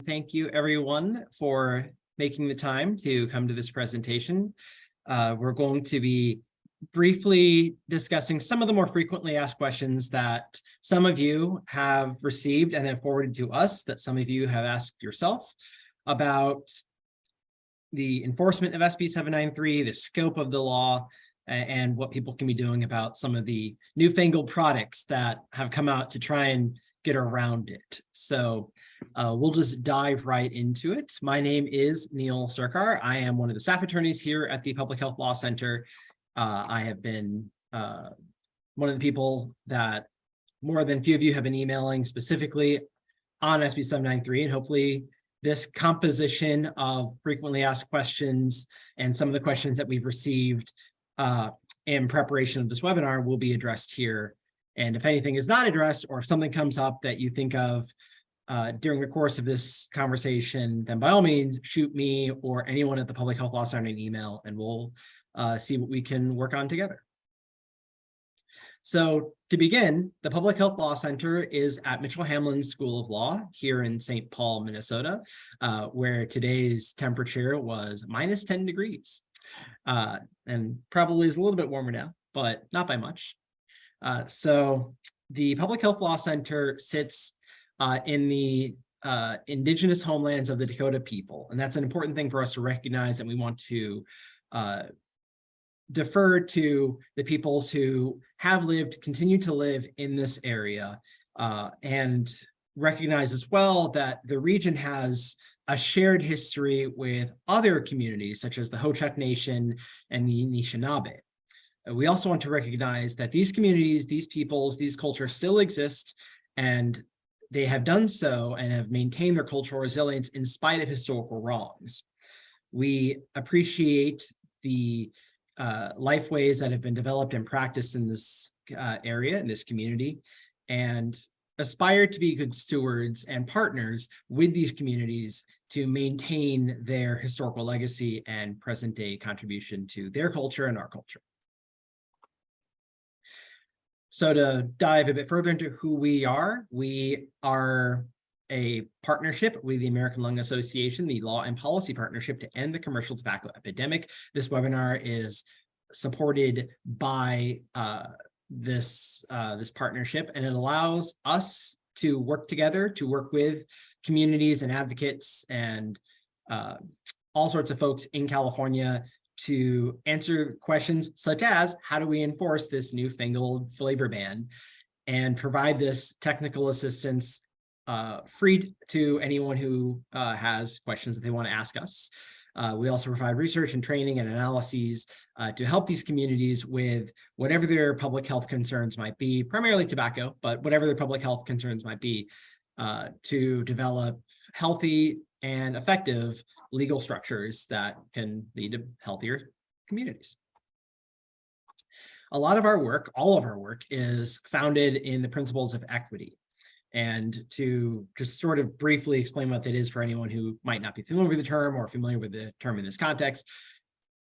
thank you everyone for making the time to come to this presentation. We're going to be briefly discussing some of the more frequently asked questions that some of you have received and have forwarded to us, that some of you have asked yourself about the enforcement of SB 793, the scope of the law, and what people can be doing about some of the newfangled products that have come out to try and get around it. So we'll just dive right into it. My name is Neil Sircar. I am one of the staff attorneys here at the Public Health Law Center. I have been one of the people that more than a few of you have been emailing specifically on SB 793, and hopefully this composition of frequently asked questions and some of the questions that we've received in preparation of this webinar will be addressed here. And if anything is not addressed, or if something comes up that you think of during the course of this conversation, then by all means, shoot me or anyone at the Public Health Law Center an email, and we'll see what we can work on together. So to begin, the Public Health Law Center is at Mitchell-Hamlin School of Law here in St. Paul, Minnesota, where today's temperature was minus 10 degrees. And probably is a little bit warmer now, but not by much. So the Public Health Law Center sits in the indigenous homelands of the Dakota people. And that's an important thing for us to recognize, and we want to defer to the peoples who have lived, continue to live in this area, and recognize as well that the region has a shared history with other communities such as the Ho-Chunk Nation and the Anishinaabe. We also want to recognize that these communities, these peoples, these cultures still exist, and they have done so and have maintained their cultural resilience in spite of historical wrongs. We appreciate the lifeways that have been developed and practiced in this area, in this community, and aspire to be good stewards and partners with these communities to maintain their historical legacy and present-day contribution to their culture and our culture. So to dive a bit further into who we are a partnership with the American Lung Association, the Law and Policy Partnership to End the Commercial Tobacco Epidemic. This webinar is supported by this partnership, and it allows us to work together, to work with communities and advocates and all sorts of folks in California to answer questions such as, how do we enforce this newfangled flavor ban, and provide this technical assistance free to anyone who has questions that they want to ask us. We also provide research and training and analyses to help these communities with whatever their public health concerns might be, primarily tobacco, but whatever their public health concerns might be, to develop healthy and effective legal structures that can lead to healthier communities. A lot of our work, all of our work, is founded in the principles of equity. And to just sort of briefly explain what that is for anyone who might not be familiar with the term or familiar with the term in this context,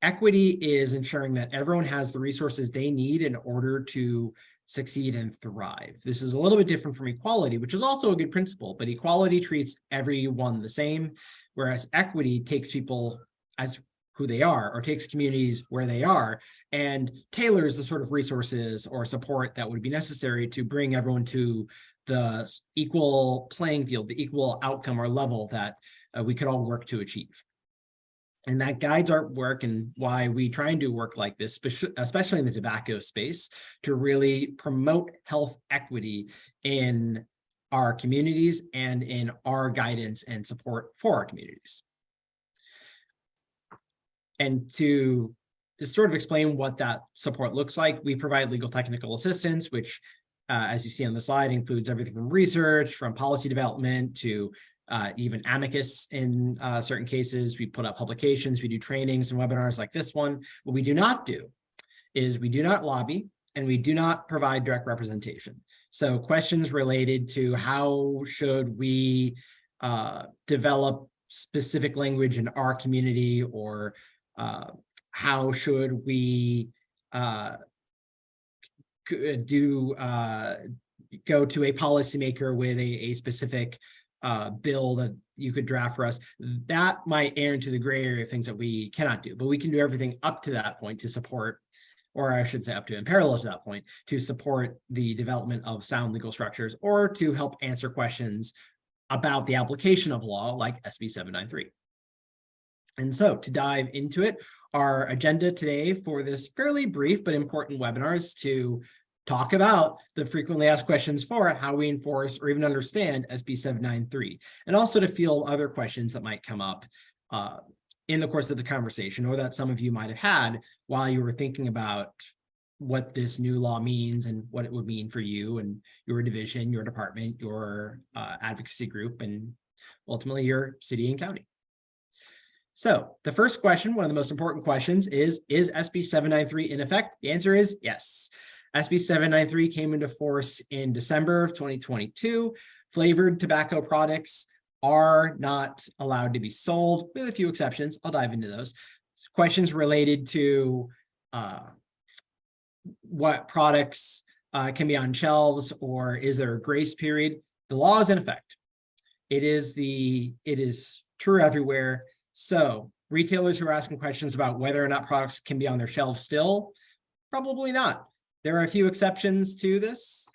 equity is ensuring that everyone has the resources they need in order to succeed and thrive. This is a little bit different from equality, which is also a good principle, but equality treats everyone the same, whereas equity takes people as who they are, or takes communities where they are, and tailors the sort of resources or support that would be necessary to bring everyone to the equal playing field, the equal outcome or level that we could all work to achieve. And that guides our work, and why we try and do work like this, especially in the tobacco space, to really promote health equity in our communities and in our guidance and support for our communities. And to just sort of explain what that support looks like, we provide legal technical assistance, which as you see on the slide, includes everything from research, from policy development, to even amicus in certain cases. We put out publications, we do trainings and webinars like this one. What we do not do is we do not lobby, and we do not provide direct representation. So questions related to how should we develop specific language in our community, or how should we go to a policymaker with a specific bill that you could draft for us, that might err into the gray area of things that we cannot do, but we can do everything up to that point to support, or I should say up to in parallel to that point, to support the development of sound legal structures or to help answer questions about the application of law like SB 793. And so to dive into it, our agenda today for this fairly brief but important webinar is to talk about the frequently asked questions for how we enforce or even understand SB 793, and also to field other questions that might come up in the course of the conversation, or that some of you might have had while you were thinking about what this new law means and what it would mean for you and your division, your department, your advocacy group, and ultimately your city and county. So the first question, one of the most important questions is SB 793 in effect? The answer is yes. SB 793 came into force in December of 2022. Flavored tobacco products are not allowed to be sold, with a few exceptions. I'll dive into those. Questions related to what products can be on shelves, or is there a grace period? The law is in effect. It is true everywhere. So retailers who are asking questions about whether or not products can be on their shelves still, probably not. There are a few exceptions to this.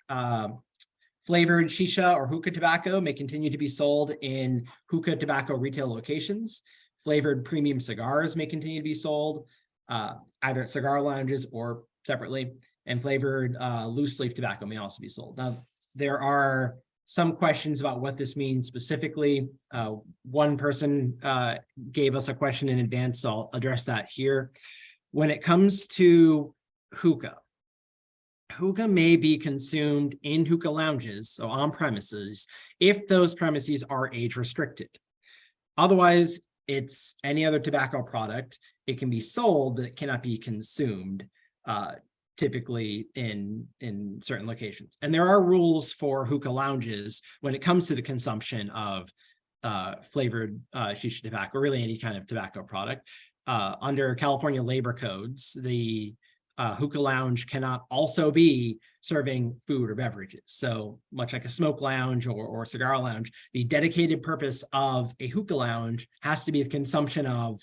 Flavored shisha or hookah tobacco may continue to be sold in hookah tobacco retail locations. Flavored premium cigars may continue to be sold either at cigar lounges or separately. And flavored loose leaf tobacco may also be sold. Now, there are some questions about what this means specifically. One person gave us a question in advance, so I'll address that here. When it comes to hookah may be consumed in hookah lounges, so on premises, if those premises are age restricted. Otherwise, it's any other tobacco product. It can be sold, but it cannot be consumed, typically in certain locations. And there are rules for hookah lounges when it comes to the consumption of flavored shisha tobacco, or really any kind of tobacco product. Under California labor codes, the hookah lounge cannot also be serving food or beverages. So much like a smoke lounge or cigar lounge, the dedicated purpose of a hookah lounge has to be the consumption of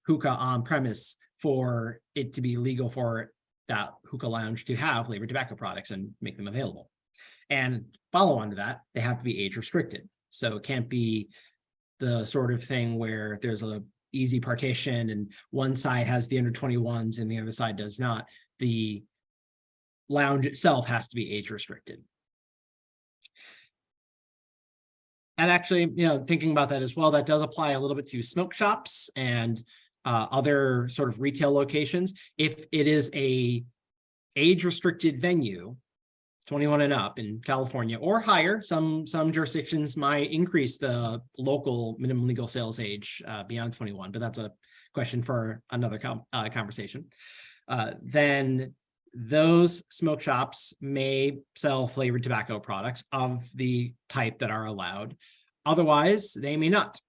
hookah on premise for it to be legal for that hookah lounge to have flavored tobacco products and make them available. And follow on to that, they have to be age restricted. So it can't be the sort of thing where there's a easy partition and one side has the under 21s and the other side does not. The lounge itself has to be age restricted. And actually, thinking about that as well, that does apply a little bit to smoke shops and other sort of retail locations. If it is a age restricted venue, 21 and up in California or higher, some jurisdictions might increase the local minimum legal sales age beyond 21, but that's a question for another conversation. Then those smoke shops may sell flavored tobacco products of the type that are allowed. Otherwise, they may not.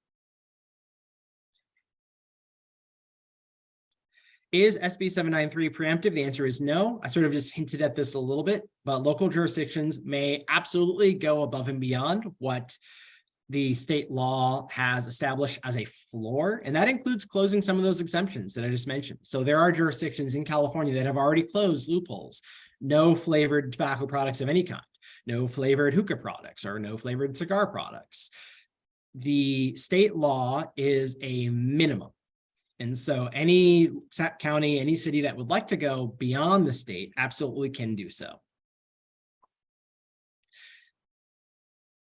Is SB 793 preemptive? The answer is no. I sort of just hinted at this a little bit, but local jurisdictions may absolutely go above and beyond what the state law has established as a floor, and that includes closing some of those exemptions that I just mentioned. So there are jurisdictions in California that have already closed loopholes. No flavored tobacco products of any kind, no flavored hookah products, or no flavored cigar products. The state law is a minimum. And so any county, any city that would like to go beyond the state absolutely can do so.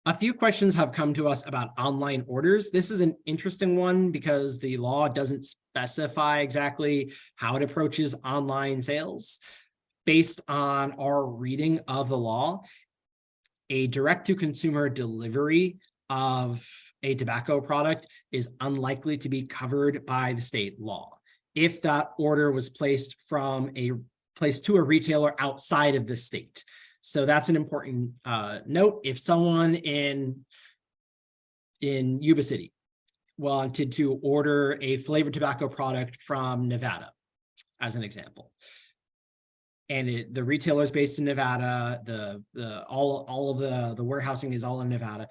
A few questions have come to us about online orders. This is an interesting one because the law doesn't specify exactly how it approaches online sales. Based on our reading of the law, a direct-to-consumer delivery of a tobacco product is unlikely to be covered by the state law if that order was placed to a retailer outside of the state. So that's an important note. If someone in Yuba City wanted to order a flavored tobacco product from Nevada, as an example, and the retailer is based in Nevada, all of the warehousing is all in Nevada,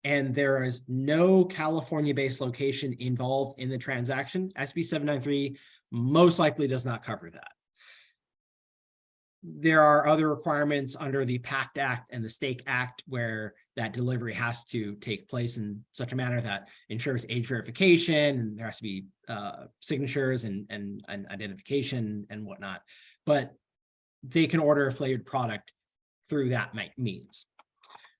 and there is no California-based location involved in the transaction, SB 793 most likely does not cover that. There are other requirements under the PACT Act and the Stake Act where that delivery has to take place in such a manner that ensures age verification, and there has to be signatures and identification and whatnot. But they can order a flavored product through that means.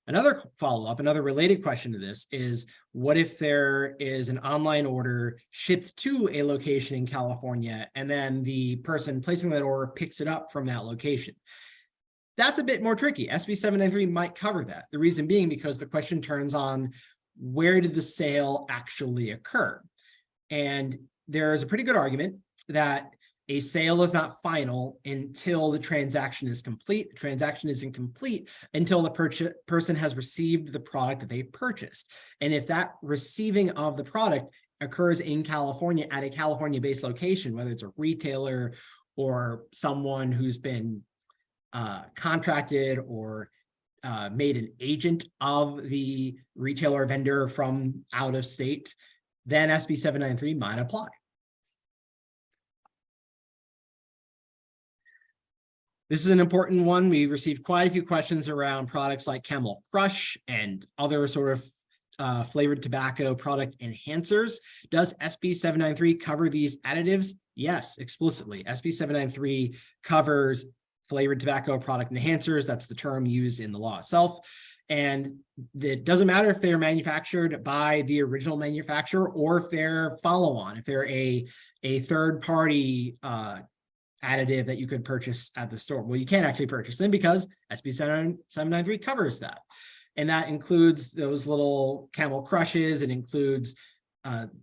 Another follow-up, another related question to this is, what if there is an online order shipped to a location in California, and then the person placing that order picks it up from that location? That's a bit more tricky. SB 793 might cover that. The reason being because the question turns on, where did the sale actually occur? And there is a pretty good argument that a sale is not final until the transaction is complete. The transaction isn't complete until the person has received the product that they purchased. And if that receiving of the product occurs in California at a California-based location, whether it's a retailer or someone who's been contracted or made an agent of the retailer or vendor from out of state, then SB 793 might apply. This is an important one. We received quite a few questions around products like Camel Crush and other sort of flavored tobacco product enhancers. Does SB 793 cover these additives? Yes, explicitly. SB 793 covers flavored tobacco product enhancers. That's the term used in the law itself. And it doesn't matter if they're manufactured by the original manufacturer or if they're follow-on, if they're a third-party additive that you could purchase at the store. Well, you can't actually purchase them because SB 793 covers that. And that includes those little Camel Crushes. It includes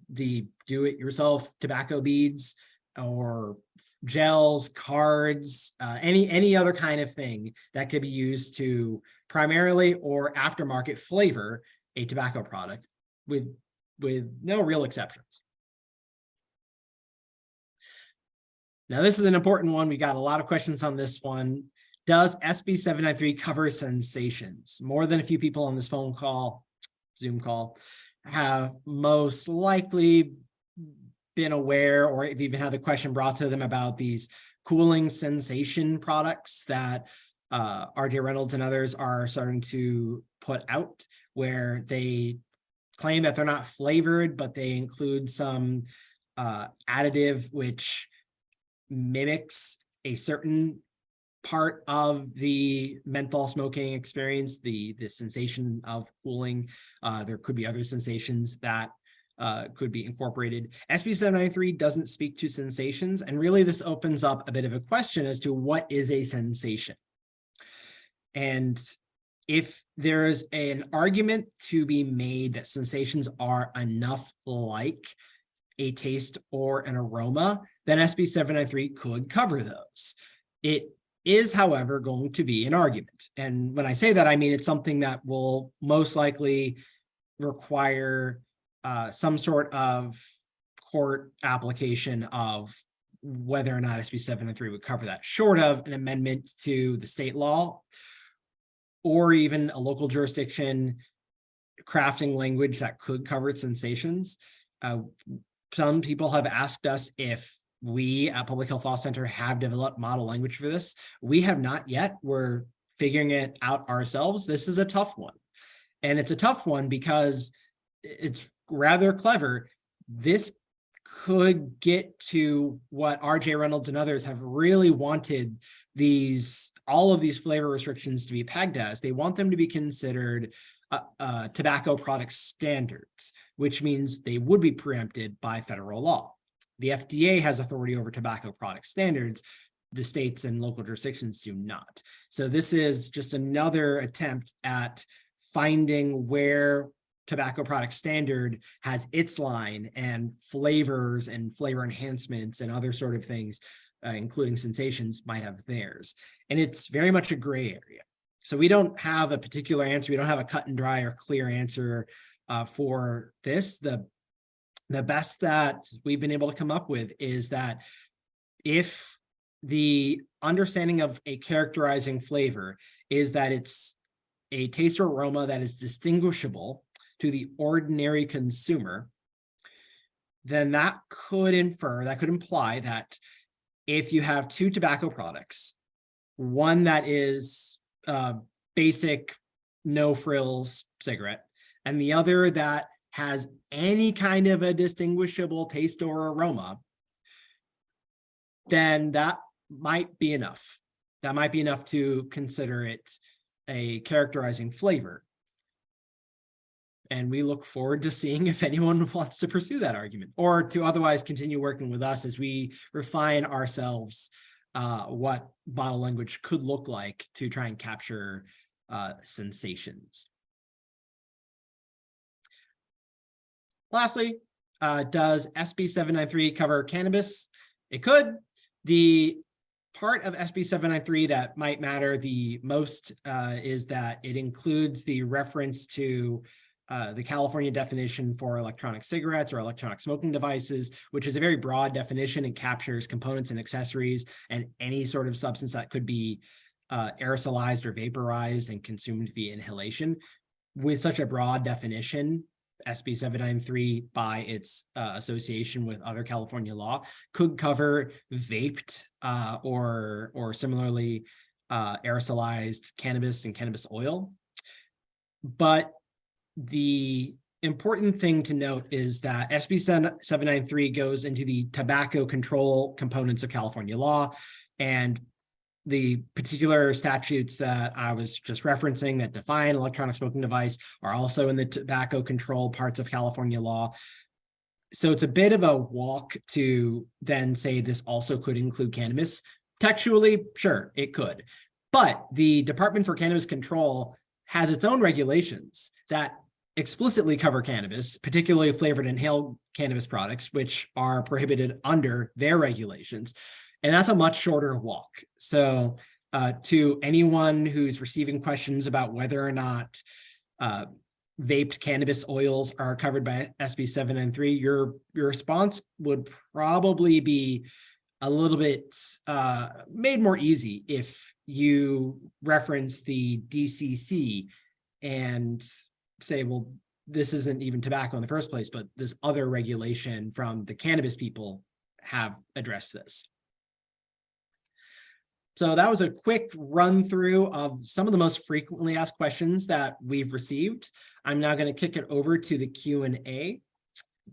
the do-it-yourself tobacco beads or gels, cards, any other kind of thing that could be used to primarily or aftermarket flavor a tobacco product with no real exceptions. Now, this is an important one. We got a lot of questions on this one. Does SB 793 cover sensations? More than a few people on this phone call, Zoom call, have most likely been aware or have even had the question brought to them about these cooling sensation products that RJ Reynolds and others are starting to put out, where they claim that they're not flavored, but they include some additive which mimics a certain part of the menthol smoking experience, the sensation of cooling. There could be other sensations that could be incorporated. SB 793 doesn't speak to sensations, and really this opens up a bit of a question as to what is a sensation. And if there is an argument to be made that sensations are enough like a taste or an aroma, then SB 793 could cover those. It is, however, going to be an argument. And when I say that, I mean it's something that will most likely require some sort of court application of whether or not SB 793 would cover that, short of an amendment to the state law or even a local jurisdiction crafting language that could cover sensations. Some people have asked us if we at Public Health Law Center have developed model language for this. We have not yet. We're figuring it out ourselves. This is a tough one. And it's a tough one because it's rather clever. This could get to what RJ Reynolds and others have really wanted all of these flavor restrictions to be pegged as. They want them to be considered tobacco product standards, which means they would be preempted by federal law. The FDA has authority over tobacco product standards. The states and local jurisdictions do not. So this is just another attempt at finding where tobacco product standard has its line and flavors and flavor enhancements and other sort of things, including sensations, might have theirs. And it's very much a gray area. So we don't have a particular answer. We don't have a cut and dry or clear answer for this. The best that we've been able to come up with is that if the understanding of a characterizing flavor is that it's a taste or aroma that is distinguishable to the ordinary consumer, then that could imply that if you have two tobacco products, one that is basic no frills cigarette, and the other that has any kind of a distinguishable taste or aroma, then that might be enough. That might be enough to consider it a characterizing flavor. And we look forward to seeing if anyone wants to pursue that argument or to otherwise continue working with us as we refine ourselves what bottle language could look like to try and capture sensations. Lastly, does SB 793 cover cannabis? It could. The part of SB 793 that might matter the most is that it includes the reference to the California definition for electronic cigarettes or electronic smoking devices, which is a very broad definition and captures components and accessories and any sort of substance that could be aerosolized or vaporized and consumed via inhalation. With such a broad definition, SB 793, by its association with other California law, could cover vaped or similarly aerosolized cannabis and cannabis oil. But the important thing to note is that SB 793 goes into the tobacco control components of California law, and the particular statutes that I was just referencing that define electronic smoking device are also in the tobacco control parts of California law. So it's a bit of a walk to then say this also could include cannabis. Textually, sure, it could. But the Department for Cannabis Control has its own regulations that explicitly cover cannabis, particularly flavored inhaled cannabis products, which are prohibited under their regulations. And that's a much shorter walk. So to anyone who's receiving questions about whether or not vaped cannabis oils are covered by SB 793, your response would probably be a little bit made more easy if you reference the DCC and say, well, this isn't even tobacco in the first place, but this other regulation from the cannabis people have addressed this. So that was a quick run through of some of the most frequently asked questions that we've received. I'm now going to kick it over to the Q&A.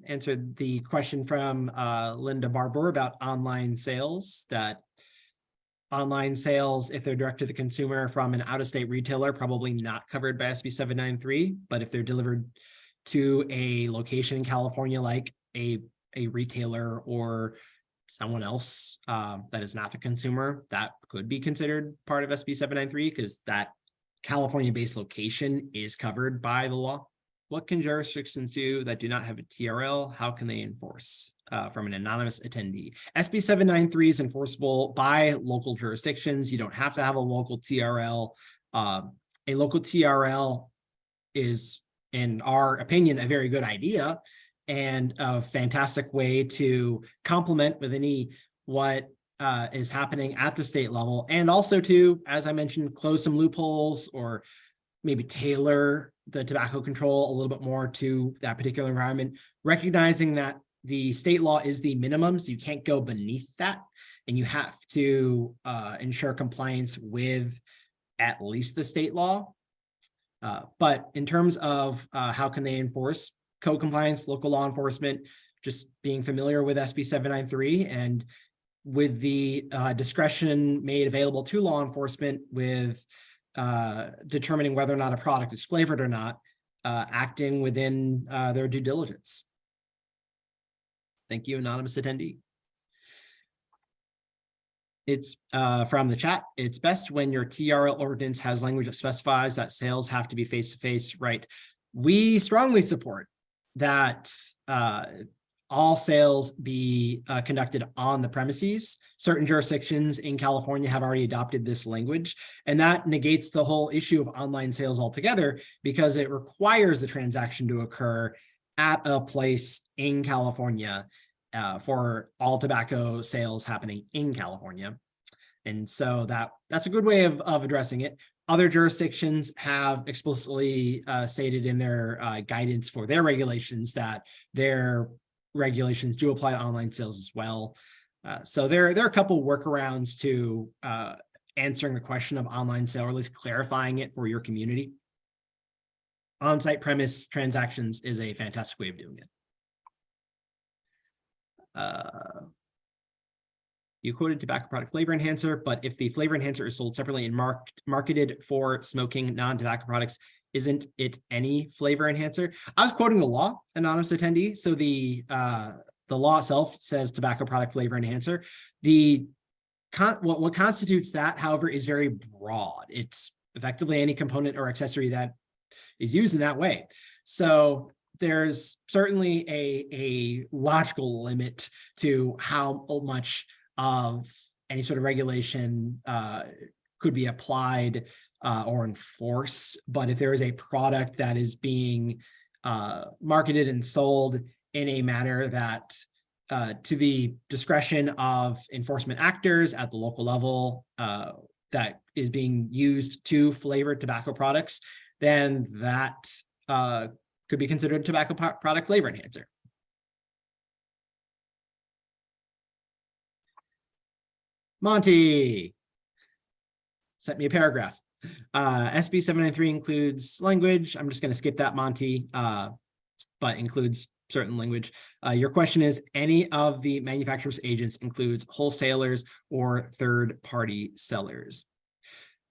Answer the question from Linda Barbour about online sales, that online sales, if they're direct to the consumer from an out-of-state retailer, probably not covered by SB 793, but if they're delivered to a location in California, like a retailer or someone else that is not the consumer, that could be considered part of SB 793 because that California-based location is covered by the law. What can jurisdictions do that do not have a TRL? How can they enforce? From an anonymous attendee. SB 793 is enforceable by local jurisdictions. You don't have to have a local TRL. A local TRL is, in our opinion, a very good idea and a fantastic way to complement with what is happening at the state level, and also to, as I mentioned, close some loopholes or maybe tailor the tobacco control a little bit more to that particular environment, recognizing that the state law is the minimum, so you can't go beneath that, and you have to ensure compliance with at least the state law. But in terms of how can they enforce code compliance, local law enforcement, just being familiar with SB 793 and with the discretion made available to law enforcement with determining whether or not a product is flavored or not, acting within their due diligence. Thank you, anonymous attendee. It's from the chat. It's best when your TRL ordinance has language that specifies that sales have to be face-to-face, right? We strongly support that all sales be conducted on the premises. Certain jurisdictions in California have already adopted this language, and that negates the whole issue of online sales altogether because it requires the transaction to occur at a place in California for all tobacco sales happening in California. And so that's a good way of addressing it. Other jurisdictions have explicitly stated in their guidance for their regulations that their regulations do apply to online sales as well. So there are a couple workarounds to answering the question of online sale, or at least clarifying it for your community. On-site premise transactions is a fantastic way of doing it. You quoted tobacco product flavor enhancer, but if the flavor enhancer is sold separately and marketed for smoking non-tobacco products, isn't it any flavor enhancer? I was quoting the law, anonymous attendee. So the law itself says tobacco product flavor enhancer. What constitutes that, however, is very broad. It's effectively any component or accessory that is used in that way. So there's certainly a logical limit to how much of any sort of regulation could be applied or enforced. But if there is a product that is being marketed and sold in a manner that to the discretion of enforcement actors at the local level that is being used to flavor tobacco products, then that could be considered a tobacco product flavor enhancer. Monty sent me a paragraph. SB 793 includes language. I'm just going to skip that, Monty, but includes certain language. Your question is, any of the manufacturer's agents includes wholesalers or third-party sellers?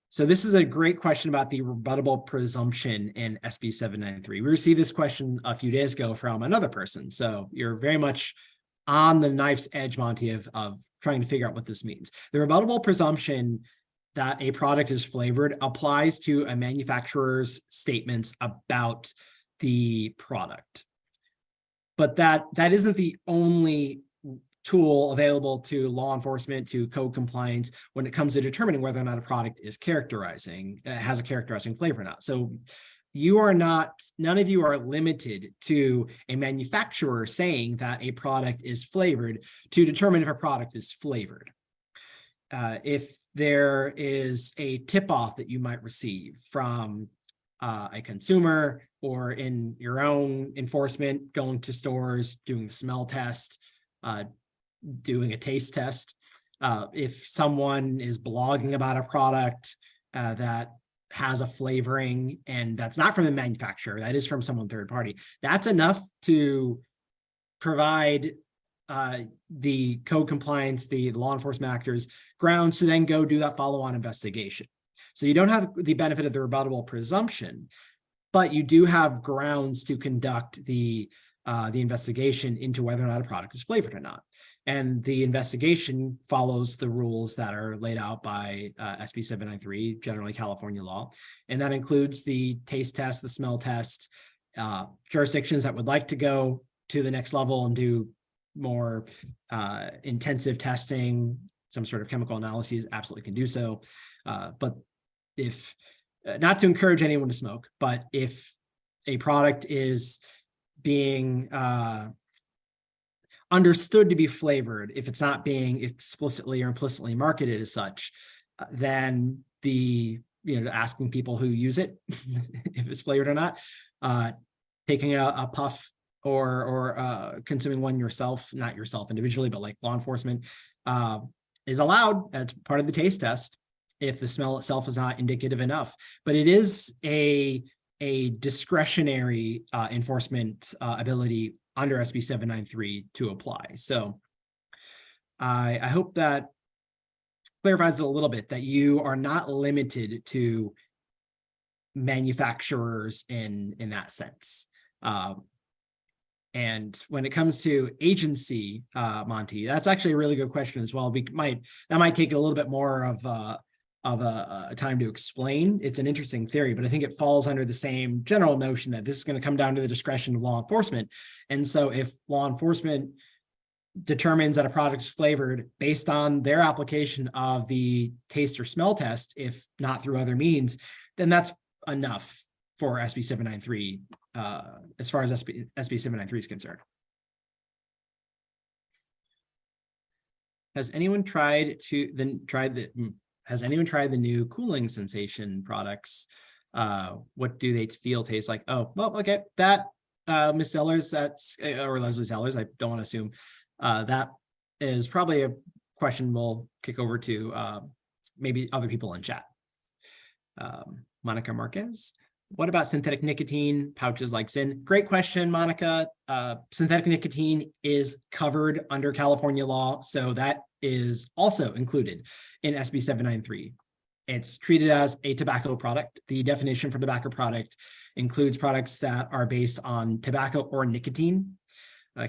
So this is a great question about the rebuttable presumption in SB 793. We received this question a few days ago from another person. So you're very much on the knife's edge, Monty, of trying to figure out what this means. The rebuttable presumption that a product is flavored applies to a manufacturer's statements about the product. But that isn't the only tool available to law enforcement, to code compliance, when it comes to determining whether or not a product is has a characterizing flavor or not. So none of you are limited to a manufacturer saying that a product is flavored to determine if a product is flavored. If there is a tip-off that you might receive from a consumer, or in your own enforcement, going to stores, doing a smell test, doing a taste test, if someone is blogging about a product that has a flavoring and that's not from the manufacturer, that is from someone third party, that's enough to provide the code compliance, the law enforcement actors grounds to then go do that follow-on investigation. So you don't have the benefit of the rebuttable presumption, but you do have grounds to conduct the investigation into whether or not a product is flavored or not. And the investigation follows the rules that are laid out by SB 793, generally California law. And that includes the taste test, the smell test. Jurisdictions that would like to go to the next level and do more intensive testing, some sort of chemical analyses, absolutely can do so. But if, not to encourage anyone to smoke, but if a product is being understood to be flavored, if it's not being explicitly or implicitly marketed as such, then asking people who use it if it's flavored or not, taking a puff or consuming one yourself, not yourself individually, but like law enforcement, is allowed as part of the taste test if the smell itself is not indicative enough. But it is a discretionary enforcement ability under SB 793 to apply. So I hope that clarifies it a little bit, that you are not limited to manufacturers in that sense. And when it comes to agency, Monty, that's actually a really good question as well. That might take a little bit more of a time to explain. It's an interesting theory, but I think it falls under the same general notion that this is going to come down to the discretion of law enforcement. And so if law enforcement determines that a product is flavored based on their application of the taste or smell test, if not through other means, then that's enough for SB 793 as far as SB 793 is concerned. Has anyone tried has anyone tried the new cooling sensation products? What do they taste like? Oh, well, okay. That, Ms. Sellers, or Leslie Sellers, I don't want to assume, that is probably a question we'll kick over to maybe other people in chat. Monica Marquez. What about synthetic nicotine pouches like Zyn? Great question, Monica. Synthetic nicotine is covered under California law, so that is also included in SB 793. It's treated as a tobacco product. The definition for tobacco product includes products that are based on tobacco or nicotine.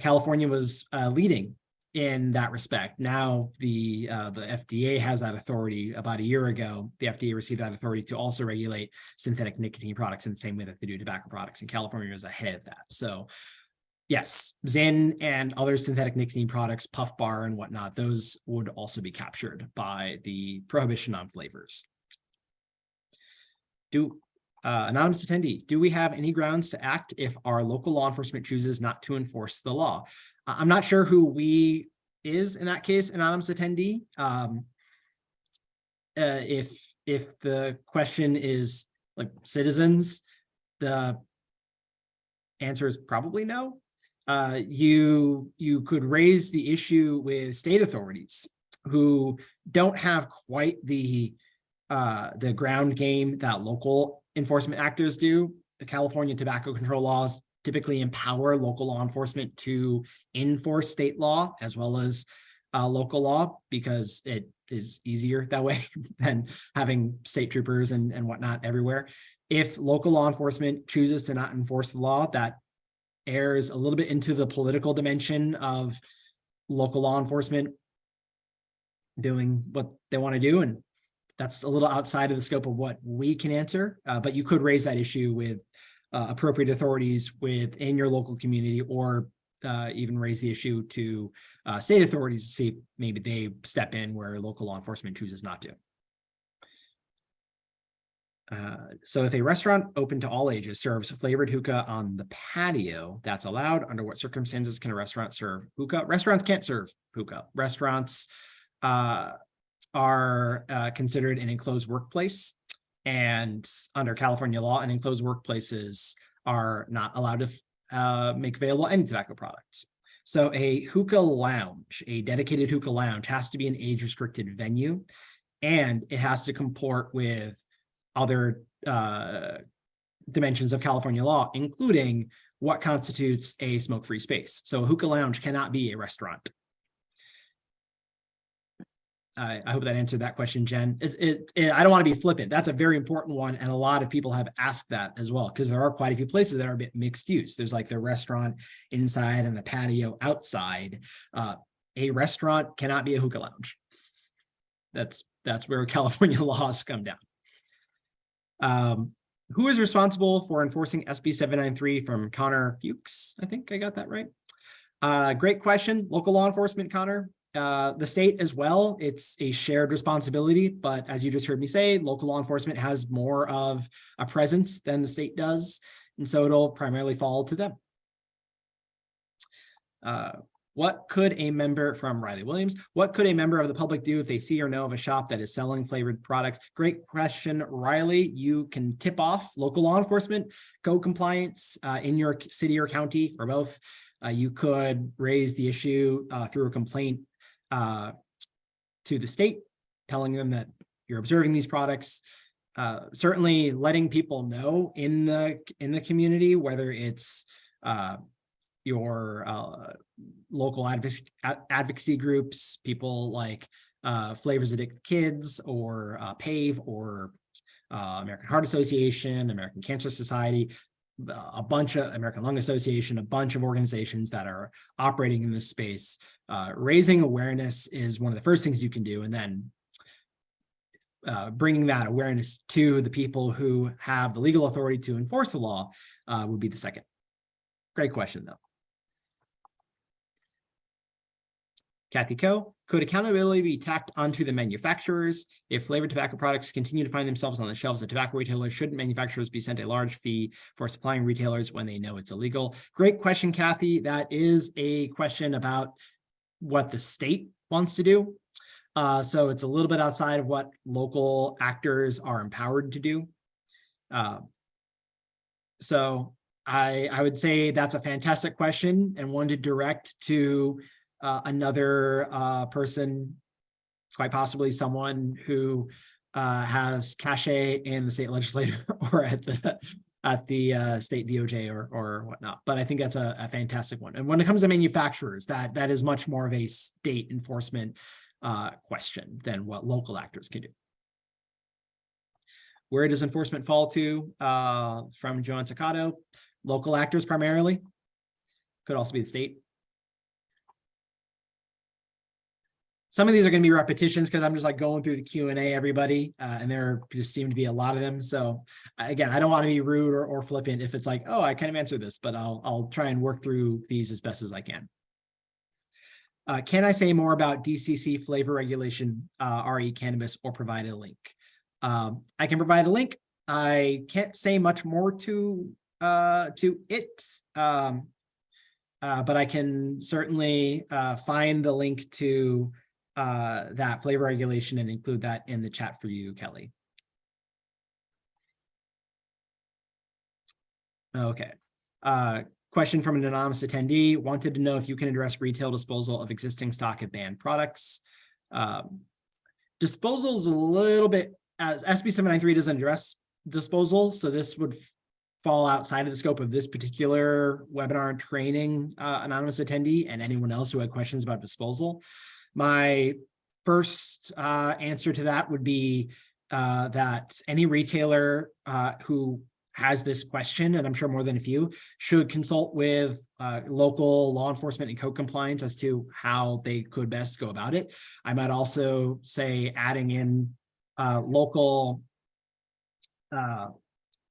California was leading in that respect. Now the FDA has that authority. About a year ago, the FDA received that authority to also regulate synthetic nicotine products in the same way that they do tobacco products, and California is ahead of that. So yes, Zyn and other synthetic nicotine products, Puff Bar and whatnot, those would also be captured by the prohibition on flavors. Anonymous attendee, do we have any grounds to act if our local law enforcement chooses not to enforce the law? I'm not sure who we is in that case, anonymous attendee. If the question is like citizens, the answer is probably no. You could raise the issue with state authorities who don't have quite the ground game that local enforcement actors do. The California tobacco control laws typically empower local law enforcement to enforce state law as well as local law, because it is easier that way than having state troopers and whatnot everywhere. If local law enforcement chooses to not enforce the law, that errs a little bit into the political dimension of local law enforcement doing what they want to do, and that's a little outside of the scope of what we can answer, but you could raise that issue with appropriate authorities within your local community, or even raise the issue to state authorities to see if maybe they step in where local law enforcement chooses not to. So if a restaurant open to all ages serves flavored hookah on the patio, that's allowed. Under what circumstances can a restaurant serve hookah? Restaurants can't serve hookah. Restaurants are considered an enclosed workplace, and under California law, and enclosed workplaces are not allowed to make available any tobacco products. So a hookah lounge, a dedicated hookah lounge, has to be an age-restricted venue, and it has to comport with other dimensions of California law, including what constitutes a smoke-free space. So a hookah lounge cannot be a restaurant. I hope that answered that question, Jen. I don't want to be flippant. That's a very important one, and a lot of people have asked that as well, because there are quite a few places that are a bit mixed use. There's like the restaurant inside and the patio outside. A restaurant cannot be a hookah lounge. That's where California laws come down. Who is responsible for enforcing SB 793 from Connor Fuchs? I think I got that right. Great question. Local law enforcement, Connor. The state as well. It's a shared responsibility, but as you just heard me say, local law enforcement has more of a presence than the state does, and so it'll primarily fall to them. What could a member from Riley Williams, what could a member of the public do if they see or know of a shop that is selling flavored products? Great question, Riley. You can tip off local law enforcement, code compliance in your city or county, or both. You could raise the issue through a complaint to the state, telling them that you're observing these products. Certainly letting people know in the community, whether it's your local advocacy groups, people like Flavors Addicted Kids, or PAVE, or American Heart Association, American Cancer Society, a bunch of American Lung Association, a bunch of organizations that are operating in this space. Raising awareness is one of the first things you can do, and then bringing that awareness to the people who have the legal authority to enforce the law would be the second. Great question, though. Kathy Coe, could accountability be tacked onto the manufacturers? If flavored tobacco products continue to find themselves on the shelves of tobacco retailers, shouldn't manufacturers be sent a large fee for supplying retailers when they know it's illegal? Great question, Kathy. That is a question about what the state wants to do. So it's a little bit outside of what local actors are empowered to do. So I would say that's a fantastic question and one to direct to another person, quite possibly someone who has cachet in the state legislature or at the state DOJ or whatnot. But I think that's a fantastic one. And when it comes to manufacturers, that is much more of a state enforcement question than what local actors can do. Where does enforcement fall to? From Joan Sacato, local actors primarily. Could also be the state. Some of these are going to be repetitions because I'm just like going through the Q&A, everybody, and there just seem to be a lot of them. So again, I don't want to be rude or flippant if it's like, oh, I kind of answered this, but I'll try and work through these as best as I can. Can I say more about DCC flavor regulation, RE cannabis, or provide a link? I can provide a link. I can't say much more to it, but I can certainly find the link to that flavor regulation and include that in the chat for you, Kelly. Okay. Question from an anonymous attendee, wanted to know if you can address retail disposal of existing stock of banned products. Disposal is a little bit, as SB 793 doesn't address disposal, so this would fall outside of the scope of this particular webinar and training anonymous attendee and anyone else who had questions about disposal. My first answer to that would be that any retailer who has this question, and I'm sure more than a few, should consult with local law enforcement and code compliance as to how they could best go about it. I might also say adding in local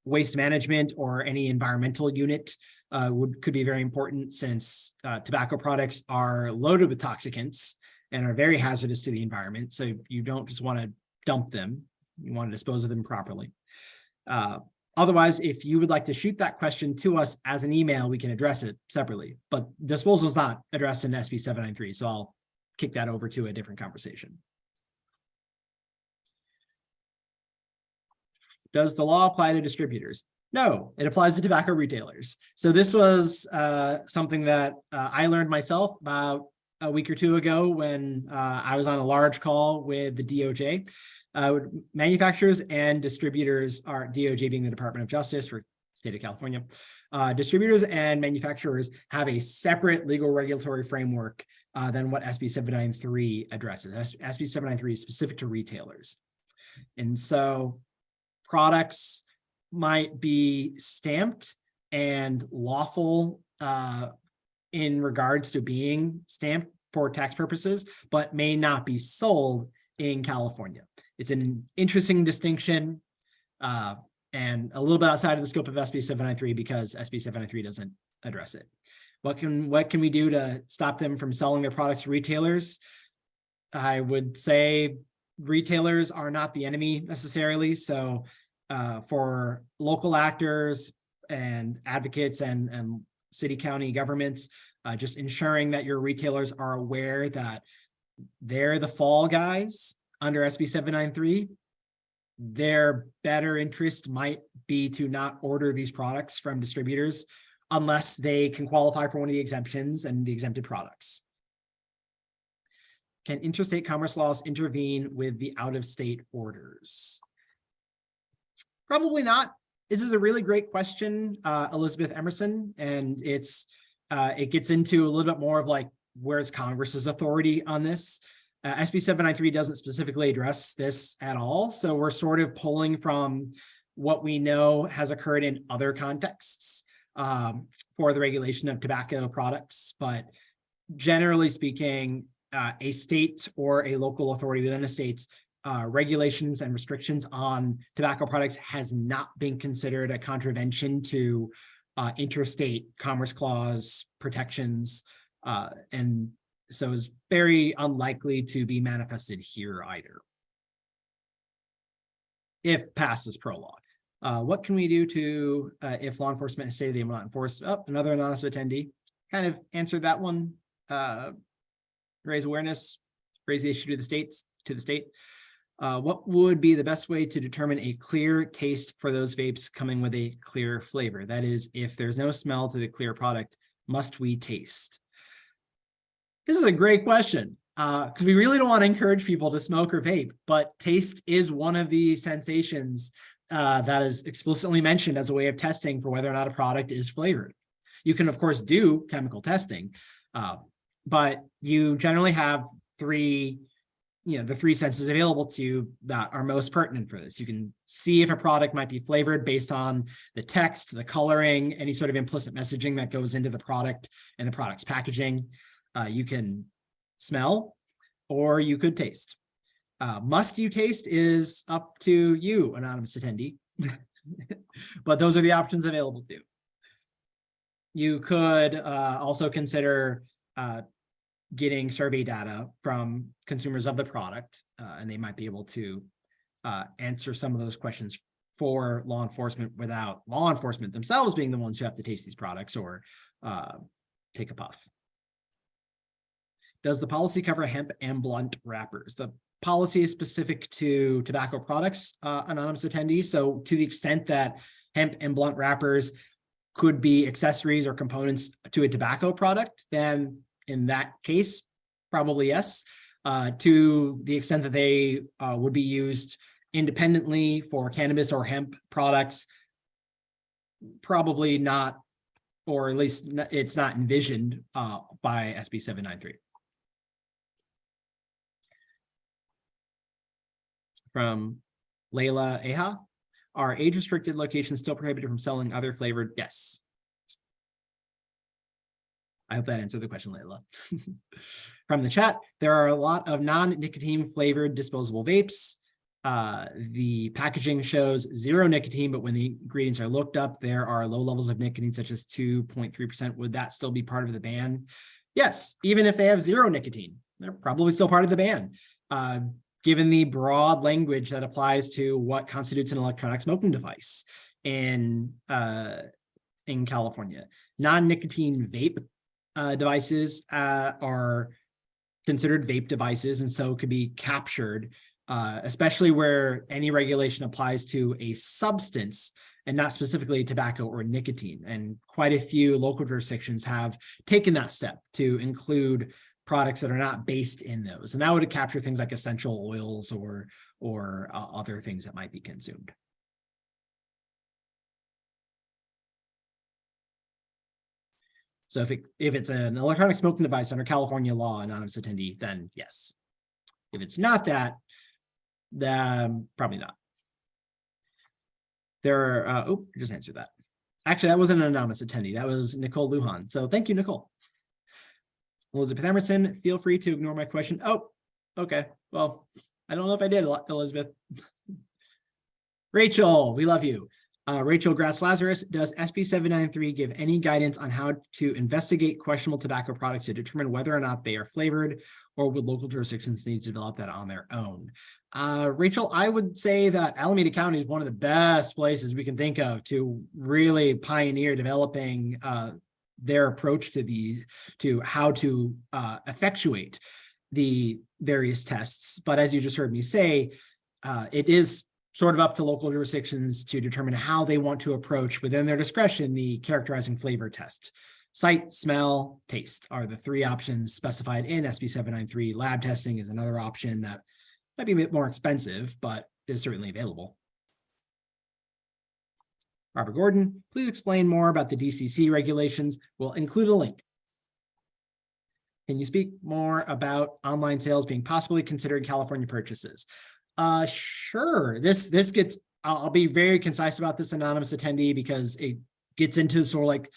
waste management or any environmental unit could be very important, since tobacco products are loaded with toxicants and are very hazardous to the environment. So you don't just want to dump them, you want to dispose of them properly. Otherwise, if you would like to shoot that question to us as an email, we can address it separately, but disposal is not addressed in SB 793, so I'll kick that over to a different conversation. Does the law apply to distributors? No, it applies to tobacco retailers. So this was something that I learned myself about a week or two ago when I was on a large call with the DOJ. Manufacturers and distributors, are DOJ being the Department of Justice for the state of California. Distributors and manufacturers have a separate legal regulatory framework than what SB 793 addresses. SB 793 is specific to retailers. And so products might be stamped and lawful in regards to being stamped for tax purposes, but may not be sold in California. It's an interesting distinction and a little bit outside of the scope of SB 793 because SB 793 doesn't address it. What can we do to stop them from selling their products to retailers? I would say retailers are not the enemy necessarily. So for local actors and advocates and city, county governments, just ensuring that your retailers are aware that they're the fall guys under SB 793. Their better interest might be to not order these products from distributors unless they can qualify for one of the exemptions and the exempted products. Can interstate commerce laws intervene with the out-of-state orders? Probably not. This is a really great question, Elizabeth Emerson, and it gets into a little bit more of like, where's Congress's authority on this? SB 793 doesn't specifically address this at all. So we're sort of pulling from what we know has occurred in other contexts for the regulation of tobacco products. But generally speaking, a state or a local authority within a state's regulations and restrictions on tobacco products has not been considered a contravention to interstate commerce clause protections. And so it's very unlikely to be manifested here either, if passed as pro law. What can we do to, if law enforcement has stated they will not enforce? Oh, another anonymous attendee kind of answered that one. Raise awareness, raise the issue to the states. to the state. What would be the best way to determine a clear taste for those vapes coming with a clear flavor? That is, if there's no smell to the clear product, must we taste? This is a great question, because we really don't want to encourage people to smoke or vape, but taste is one of the sensations that is explicitly mentioned as a way of testing for whether or not a product is flavored. You can, of course, do chemical testing, but you generally have the three senses available to you that are most pertinent for this. You can see if a product might be flavored based on the text, the coloring, any sort of implicit messaging that goes into the product and the product's packaging. You can smell, or you could taste. Must you taste is up to you, anonymous attendee, but those are the options available to you. You could also consider getting survey data from consumers of the product, and they might be able to answer some of those questions for law enforcement without law enforcement themselves being the ones who have to taste these products or take a puff. Does the policy cover hemp and blunt wrappers? The policy is specific to tobacco products, anonymous attendees. So to the extent that hemp and blunt wrappers could be accessories or components to a tobacco product, then in that case, probably yes. To the extent that they would be used independently for cannabis or hemp products, probably not, or at least it's not envisioned by SB 793. From Layla Eha, are age-restricted locations still prohibited from selling other flavored? Yes. I hope that answered the question, Layla. From the chat, there are a lot of non-nicotine flavored disposable vapes. The packaging shows 0 nicotine, but when the ingredients are looked up, there are low levels of nicotine, such as 2.3%. Would that still be part of the ban? Yes, even if they have 0 nicotine, they're probably still part of the ban. Given the broad language that applies to what constitutes an electronic smoking device in California. Non-nicotine vape devices are considered vape devices, and so could be captured, especially where any regulation applies to a substance and not specifically tobacco or nicotine. And quite a few local jurisdictions have taken that step to include products that are not based in those. And that would capture things like essential oils or other things that might be consumed. So if it's an electronic smoking device under California law, anonymous attendee, then yes. If it's not that, then probably not. There are, I just answered that. Actually, that wasn't an anonymous attendee. That was Nicole Lujan. So thank you, Nicole. Elizabeth Emerson, feel free to ignore my question. Oh, okay. Well, I don't know if I did, Elizabeth. Rachel, we love you. Rachel Gratz Lazarus, does SB 793 give any guidance on how to investigate questionable tobacco products to determine whether or not they are flavored, or would local jurisdictions need to develop that on their own? Rachel, I would say that Alameda County is one of the best places we can think of to really pioneer developing their approach to how to effectuate the various tests. But as you just heard me say, it is sort of up to local jurisdictions to determine how they want to approach within their discretion the characterizing flavor test. Sight, smell, taste are the 3 options specified in SB 793. Lab testing is another option that might be a bit more expensive, but is certainly available. Robert Gordon, please explain more about the DCC regulations. We'll include a link. Can you speak more about online sales being possibly considered California purchases? Sure. This gets, I'll be very concise about this, anonymous attendee, because it gets into sort of like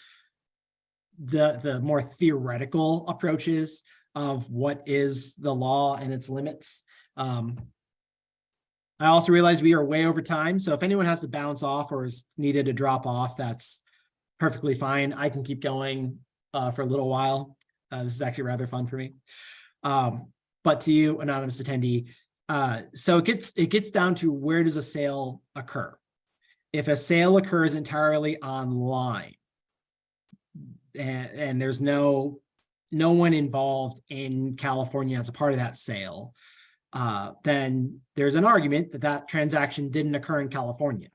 the more theoretical approaches of what is the law and its limits. I also realize we are way over time, so if anyone has to bounce off or is needed to drop off, that's perfectly fine. I can keep going for a little while. This is actually rather fun for me. But to you, anonymous attendee, so it gets down to, where does a sale occur? If a sale occurs entirely online and there's no one involved in California as a part of that sale, then there's an argument that that transaction didn't occur in California.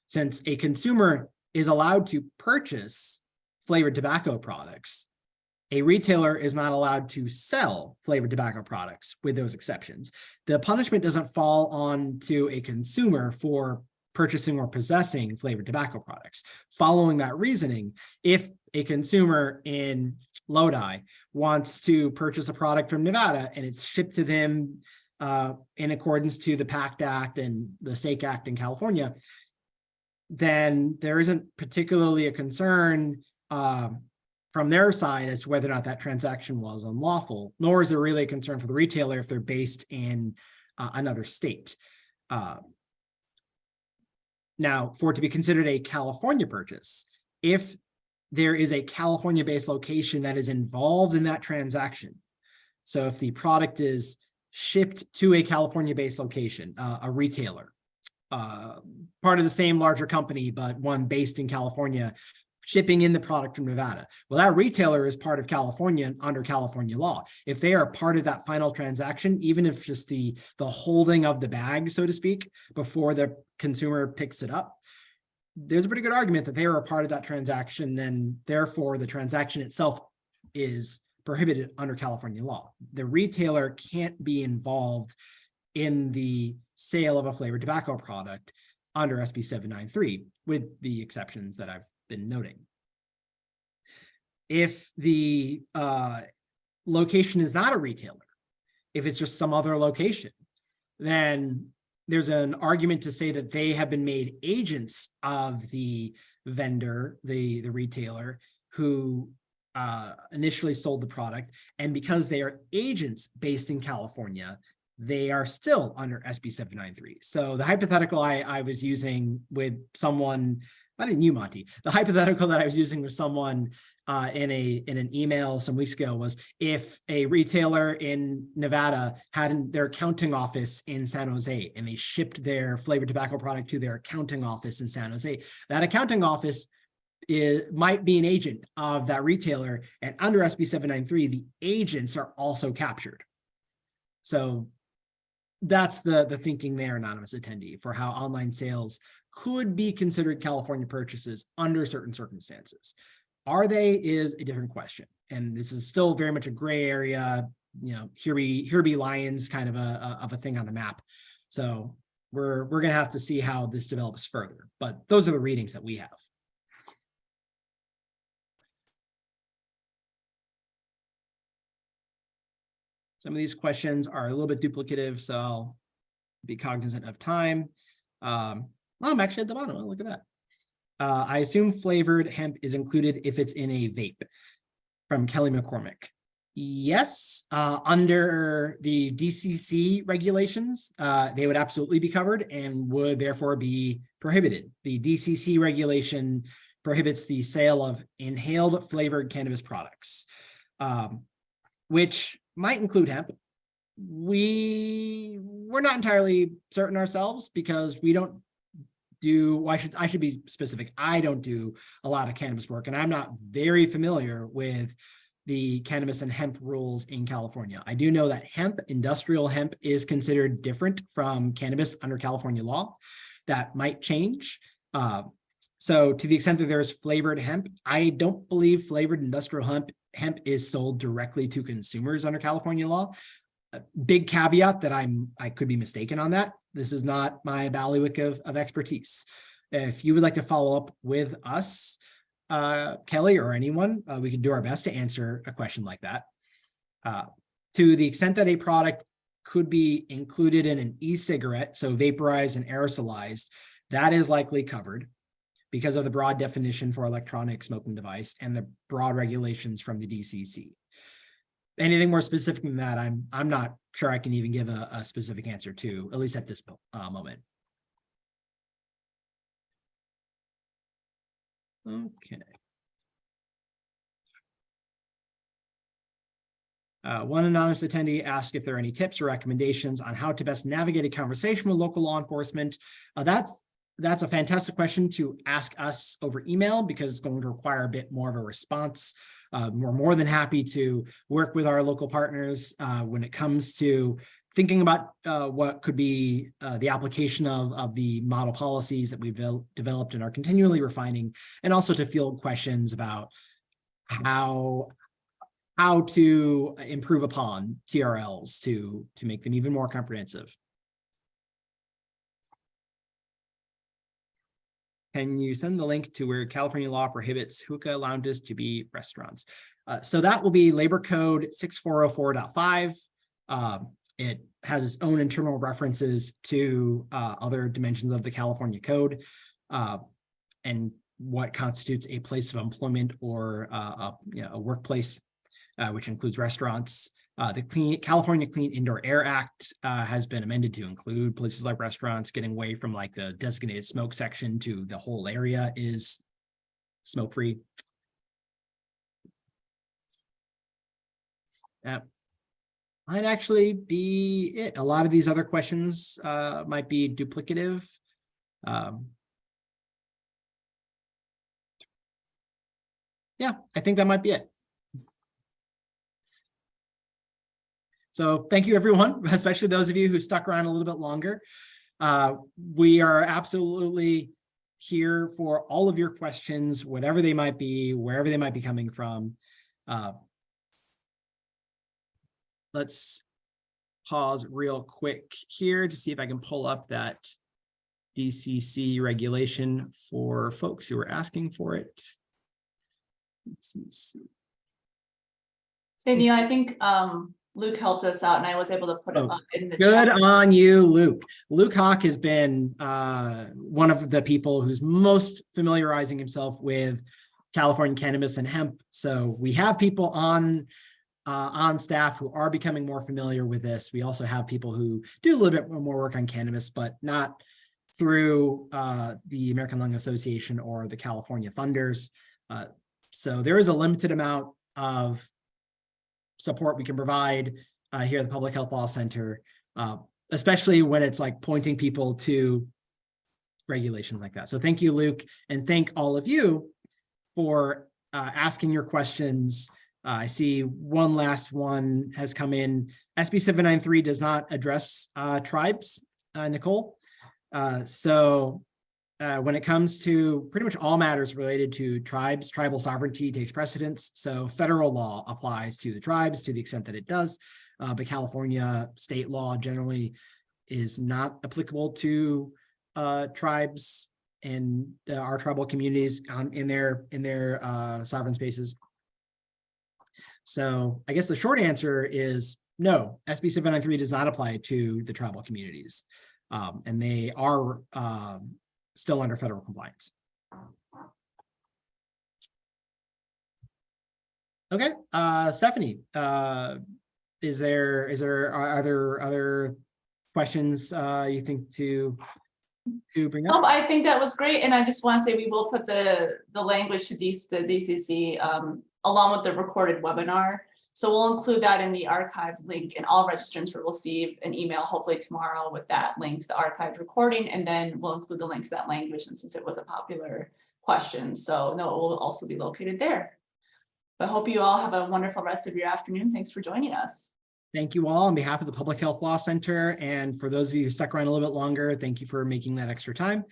Since a consumer is allowed to purchase flavored tobacco products, a retailer is not allowed to sell flavored tobacco products with those exceptions. The punishment doesn't fall on to a consumer for purchasing or possessing flavored tobacco products. Following that reasoning, if a consumer in Lodi wants to purchase a product from Nevada and it's shipped to them in accordance to the PACT Act and the STAKE Act in California, then there isn't particularly a concern from their side as to whether or not that transaction was unlawful, nor is there really a concern for the retailer if they're based in another state. Now, for it to be considered a California purchase, if there is a California-based location that is involved in that transaction, so if the product is shipped to a California-based location, a retailer, part of the same larger company, but one based in California, shipping in the product from Nevada. Well, that retailer is part of California under California law. If they are part of that final transaction, even if just the holding of the bag, so to speak, before the consumer picks it up, there's a pretty good argument that they are a part of that transaction, and therefore the transaction itself is prohibited under California law. The retailer can't be involved in the sale of a flavored tobacco product under SB 793, with the exceptions that I've been noting. If the location is not a retailer, if it's just some other location, then there's an argument to say that they have been made agents of the vendor, the retailer who initially sold the product. And because they are agents based in California, they are still under SB 793. So the hypothetical I was using with someone, not in you, Monty, the hypothetical that I was using with someone in an email some weeks ago was if a retailer in Nevada had their accounting office in San Jose and they shipped their flavored tobacco product to their accounting office in San Jose, that accounting office might be an agent of that retailer, and under SB 793, the agents are also captured. So that's the thinking there, anonymous attendee, for how online sales could be considered California purchases under certain circumstances. Are they is a different question. And this is still very much a gray area, here be lions kind of a thing on the map. So we're going to have to see how this develops further, but those are the readings that we have. Some of these questions are a little bit duplicative, so I'll be cognizant of time. I'm actually at the bottom. Look at that. I assume flavored hemp is included if it's in a vape, from Kelly McCormick. Yes, under the DCC regulations, they would absolutely be covered and would therefore be prohibited. The DCC regulation prohibits the sale of inhaled flavored cannabis products, which might include hemp. We're not entirely certain ourselves because we don't do, I should be specific. I don't do a lot of cannabis work, and I'm not very familiar with the cannabis and hemp rules in California. I do know that hemp, industrial hemp, is considered different from cannabis under California law. That might change. So to the extent that there's flavored hemp, I don't believe flavored industrial hemp is sold directly to consumers under California law. A big caveat that I could be mistaken on that. This is not my bailiwick of expertise. If you would like to follow up with us, Kelly, or anyone, we can do our best to answer a question like that. To the extent that a product could be included in an e-cigarette, so vaporized and aerosolized, that is likely covered because of the broad definition for electronic smoking device and the broad regulations from the DCC. Anything more specific than that, I'm not sure I can even give a specific answer to, at least at this moment. Okay. One anonymous attendee asked if there are any tips or recommendations on how to best navigate a conversation with local law enforcement. That's a fantastic question to ask us over email because it's going to require a bit more of a response. We're more than happy to work with our local partners when it comes to thinking about what could be the application of the model policies that we've developed and are continually refining, and also to field questions about how to improve upon TRLs to make them even more comprehensive. Can you send the link to where California law prohibits hookah lounges to be restaurants? So that will be Labor Code 6404.5. It has its own internal references to other dimensions of the California Code, and what constitutes a place of employment or a workplace, which includes restaurants. The California Clean Indoor Air Act has been amended to include places like restaurants, getting away from like the designated smoke section to the whole area is smoke-free. That might actually be it. A lot of these other questions might be duplicative. Yeah, I think that might be it. So thank you, everyone, especially those of you who stuck around a little bit longer. We are absolutely here for all of your questions, whatever they might be, wherever they might be coming from. Let's pause real quick here to see if I can pull up that DCC regulation for folks who are asking for it. Say, Neil, I think Luke helped us out, and I was able to put it up in the chat. Good on you, Luke. Luke Hawk has been one of the people who's most familiarizing himself with California cannabis and hemp. So we have people on staff who are becoming more familiar with this. We also have people who do a little bit more work on cannabis, but not through the American Lung Association or the California funders. So there is a limited amount of support we can provide here at the Public Health Law Center, especially when it's like pointing people to regulations like that. So thank you, Luke, and thank all of you for asking your questions. I see one last one has come in. SB 793 does not address tribes, Nicole. When it comes to pretty much all matters related to tribes, tribal sovereignty takes precedence. So federal law applies to the tribes to the extent that it does, but California state law generally is not applicable to tribes and our tribal communities in their sovereign spaces. So I guess the short answer is no, SB 793 does not apply to the tribal communities, and they are still under federal compliance. Okay, Stephanie, are there other questions you think to bring up? I think that was great, and I just want to say we will put the language to the DCC along with the recorded webinar. So we'll include that in the archived link, and all registrants will receive an email hopefully tomorrow with that link to the archived recording, and then we'll include the link to that language, and since it was a popular question. So no, it will also be located there. But I hope you all have a wonderful rest of your afternoon. Thanks for joining us. Thank you all on behalf of the Public Health Law Center. And for those of you who stuck around a little bit longer, thank you for making that extra time.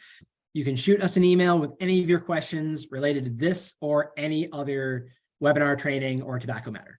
You can shoot us an email with any of your questions related to this or any other webinar, training, or tobacco matter.